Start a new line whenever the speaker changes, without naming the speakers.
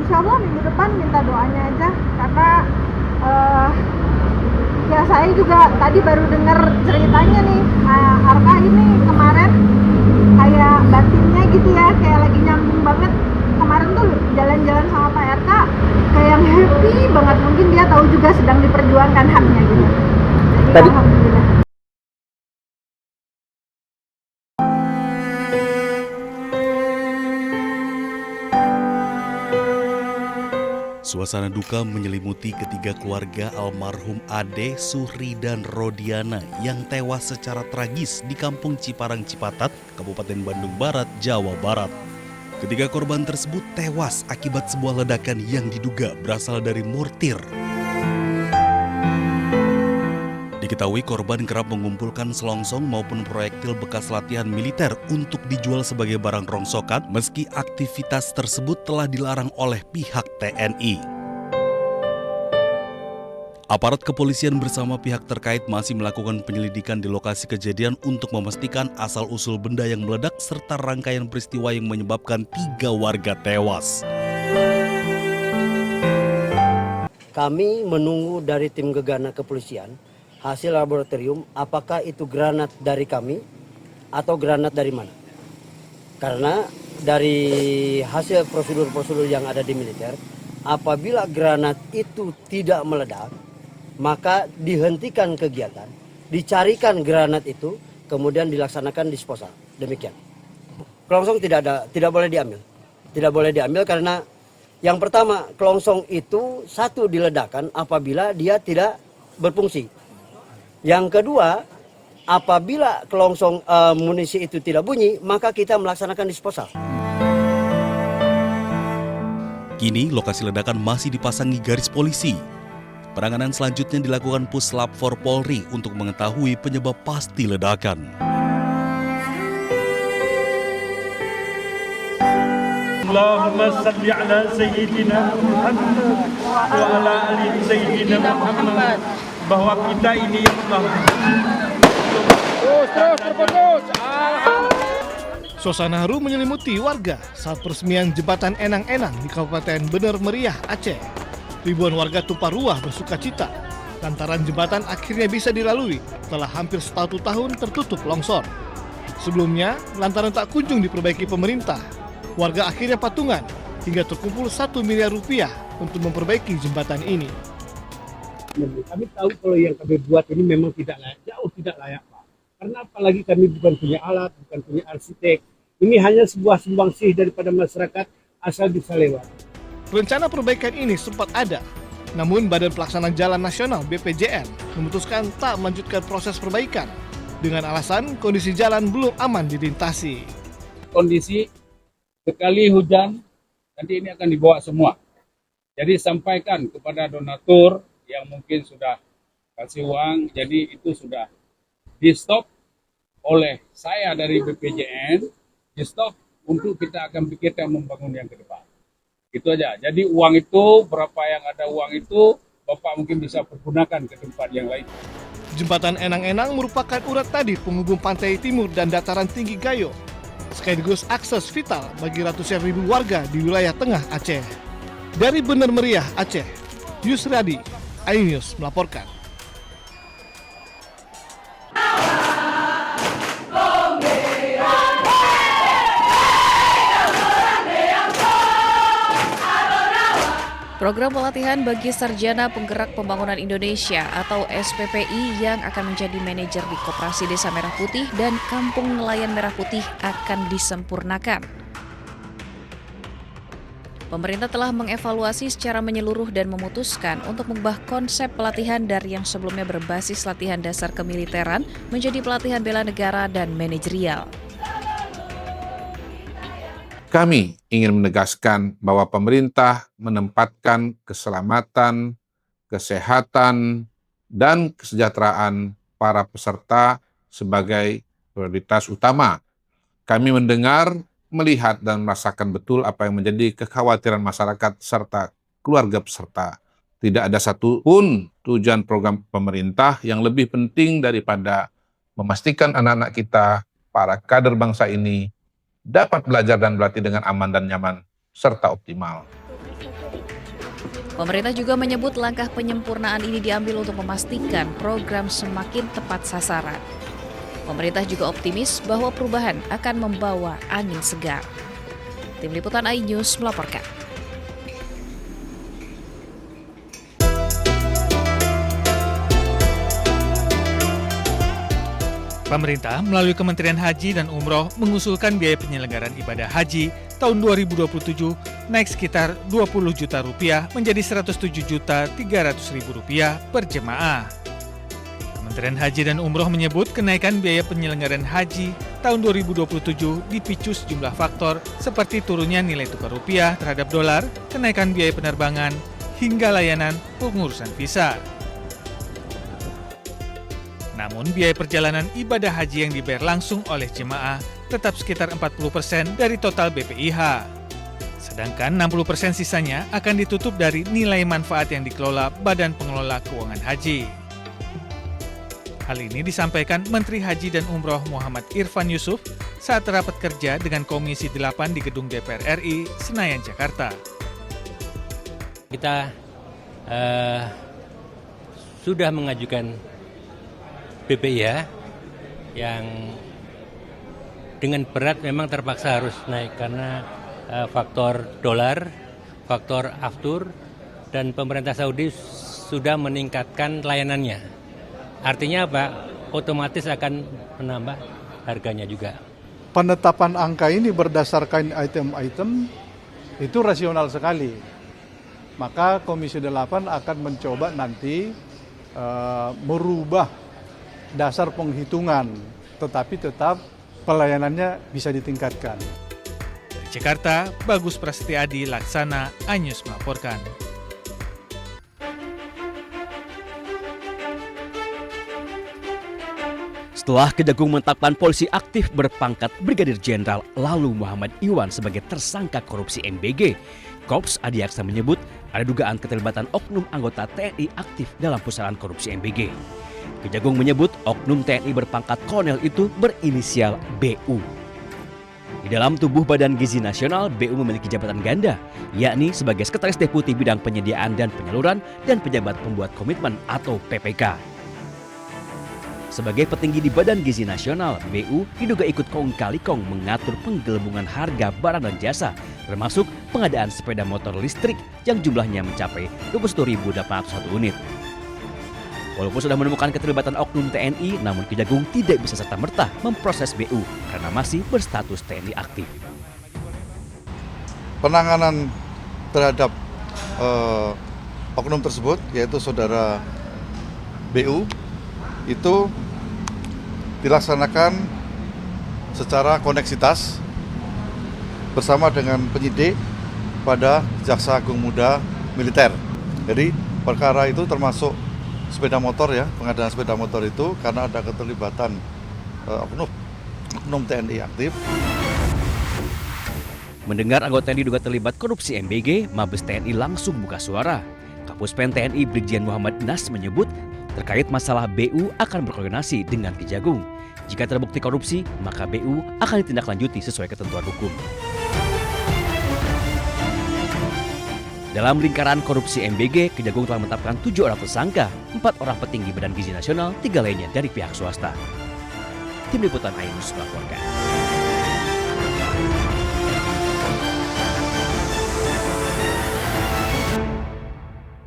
insya Allah minggu depan minta doanya aja, karena ya saya juga tadi baru dengar ceritanya nih. Arka ini kemarin kayak batinnya gitu ya, kayak lagi nyambung banget. Kemarin tuh jalan-jalan sama Pak RK kayak yang happy banget, mungkin dia tahu juga sedang diperjuangkan haknya gitu. Jadi
Tadi
alhamdulillah.
Suasana duka menyelimuti ketiga keluarga almarhum Ade, Suhri, dan Rodiana yang tewas secara tragis di Kampung Ciparang Cipatat, Kabupaten Bandung Barat, Jawa Barat. Ketiga korban tersebut tewas akibat sebuah ledakan yang diduga berasal dari mortir. Diketahui korban kerap mengumpulkan selongsong maupun proyektil bekas latihan militer untuk dijual sebagai barang rongsokan meski aktivitas tersebut telah dilarang oleh pihak TNI. Aparat kepolisian bersama pihak terkait masih melakukan penyelidikan di lokasi kejadian untuk memastikan asal-usul benda yang meledak serta rangkaian peristiwa yang menyebabkan 3 warga tewas.
kami menunggu dari tim gegana kepolisian hasil laboratorium apakah itu granat dari kami atau granat dari mana. Karena dari hasil prosedur-prosedur yang ada di militer, apabila granat itu tidak meledak, maka dihentikan kegiatan, dicarikan granat itu, kemudian dilaksanakan disposal. Demikian. Kelongsong tidak boleh diambil. Tidak boleh diambil karena yang pertama, kelongsong itu satu diledakkan apabila dia tidak berfungsi. Yang kedua, apabila kelongsong munisi itu tidak bunyi, maka kita melaksanakan disposal.
Kini lokasi ledakan masih dipasangi garis polisi. Penanganan selanjutnya dilakukan Puslap 4 Polri untuk mengetahui penyebab pasti ledakan.
Allahumma salli ala Sayyidina Muhammad wa ala ali Sayyidina Muhammad. Bahwa kita ini ya Allah. Terus.
Suasana haru menyelimuti warga saat peresmian jembatan Enang-Enang di Kabupaten Bener Meriah, Aceh. Ribuan warga tumpah ruah bersuka cita lantaran jembatan akhirnya bisa dilalui setelah hampir 1 tahun tertutup longsor. Sebelumnya, lantaran tak kunjung diperbaiki pemerintah, warga akhirnya patungan hingga terkumpul 1 miliar rupiah untuk memperbaiki jembatan ini.
Kami tahu kalau yang kami buat ini memang tidak layak, jauh tidak layak, Pak. Karena apalagi kami bukan punya alat, bukan punya arsitek. Ini hanya sebuah sumbangsih daripada masyarakat asal bisa lewat.
Rencana perbaikan ini sempat ada, namun Badan Pelaksana Jalan Nasional BPJN memutuskan tak melanjutkan proses perbaikan dengan alasan kondisi jalan belum aman dilintasi.
Kondisi sekali hujan, nanti ini akan dibawa semua. Jadi sampaikan kepada donatur yang mungkin sudah kasih uang, jadi itu sudah di-stop oleh saya dari BPJN, di-stop untuk kita akan pikirkan membangun yang ke depan. Itu aja. Jadi uang itu, berapa yang ada uang itu, Bapak mungkin bisa pergunakan ke tempat yang lain.
Jembatan Enang-Enang merupakan urat tadi penghubung pantai timur dan dataran tinggi Gayo, sekaligus akses vital bagi ratusan ribu warga di wilayah tengah Aceh. Dari Bener Meriah, Aceh, Yusradi, iNews melaporkan.
Program pelatihan bagi Sarjana Penggerak Pembangunan Indonesia atau SPPI yang akan menjadi manajer di Koperasi Desa Merah Putih dan Kampung Nelayan Merah Putih akan disempurnakan. Pemerintah telah mengevaluasi secara menyeluruh dan memutuskan untuk mengubah konsep pelatihan dari yang sebelumnya berbasis latihan dasar kemiliteran menjadi pelatihan bela negara dan manajerial.
Kami ingin menegaskan bahwa pemerintah menempatkan keselamatan, kesehatan, dan kesejahteraan para peserta sebagai prioritas utama. Kami mendengar, melihat, dan merasakan betul apa yang menjadi kekhawatiran masyarakat serta keluarga peserta. Tidak ada satupun tujuan program pemerintah yang lebih penting daripada memastikan anak-anak kita, para kader bangsa ini, dapat belajar dan berlatih dengan aman dan nyaman, serta optimal.
Pemerintah juga menyebut langkah penyempurnaan ini diambil untuk memastikan program semakin tepat sasaran. Pemerintah juga optimis bahwa perubahan akan membawa angin segar. Tim Liputan iNews melaporkan.
Pemerintah melalui Kementerian Haji dan Umroh mengusulkan biaya penyelenggaraan ibadah haji tahun 2027 naik sekitar Rp20 juta menjadi Rp107.300.000 per jemaah. Kementerian Haji dan Umroh menyebut kenaikan biaya penyelenggaraan haji tahun 2027 dipicu sejumlah faktor seperti turunnya nilai tukar rupiah terhadap dolar, kenaikan biaya penerbangan, hingga layanan pengurusan visa. Namun biaya perjalanan ibadah haji yang dibayar langsung oleh jemaah tetap sekitar 40% dari total BPIH. Sedangkan 60% sisanya akan ditutup dari nilai manfaat yang dikelola Badan Pengelola Keuangan Haji. Hal ini disampaikan Menteri Haji dan Umroh Muhammad Irfan Yusuf saat rapat kerja dengan Komisi 8 di Gedung DPR RI, Senayan, Jakarta.
Kita sudah mengajukan BPIH yang dengan berat memang terpaksa harus naik karena faktor dolar, faktor aftur, dan pemerintah Saudi sudah meningkatkan layanannya. Artinya apa? Otomatis akan menambah harganya juga.
Penetapan angka ini berdasarkan item-item itu rasional sekali. Maka Komisi 8 akan mencoba nanti merubah dasar penghitungan, tetapi tetap pelayanannya bisa ditingkatkan.
Dari Jakarta, Bagus Prasetyadi Laksana, iNews melaporkan.
Setelah Kejagung menetapkan polisi aktif berpangkat Brigadir Jenderal Lalu Muhammad Iwan sebagai tersangka korupsi MBG, Korps Adiaksa menyebut ada dugaan keterlibatan oknum anggota TNI aktif dalam pusaran korupsi MBG. Kejagung menyebut oknum TNI berpangkat kolonel itu berinisial BU. Di dalam tubuh Badan Gizi Nasional, BU memiliki jabatan ganda, yakni sebagai Sekretaris Deputi Bidang Penyediaan dan Penyaluran dan Pejabat Pembuat Komitmen atau PPK. Sebagai petinggi di Badan Gizi Nasional, BU diduga ikut kong kali kong mengatur penggelembungan harga barang dan jasa, termasuk pengadaan sepeda motor listrik yang jumlahnya mencapai 21.801 unit. Walaupun sudah menemukan keterlibatan oknum TNI, namun Kejagung tidak bisa serta-merta memproses BU karena masih berstatus TNI aktif.
Penanganan terhadap oknum tersebut, yaitu saudara BU, itu dilaksanakan secara koneksitas bersama dengan penyidik pada Jaksa Agung Muda Militer. Jadi perkara itu termasuk sepeda motor ya, pengadaan sepeda motor itu karena ada keterlibatan oknum TNI aktif.
Mendengar anggota yang diduga terlibat korupsi MBG, Mabes TNI langsung buka suara. Kapuspen TNI Brigjen Muhammad Nas menyebut terkait masalah BU akan berkoordinasi dengan Kejagung. Jika terbukti korupsi, maka BU akan ditindaklanjuti sesuai ketentuan hukum. Dalam lingkaran korupsi MBG, Kejagung telah menetapkan 7 orang tersangka, 4 orang petinggi Badan Gizi Nasional, 3 lainnya dari pihak swasta. Tim Liputan iNews melaporkan.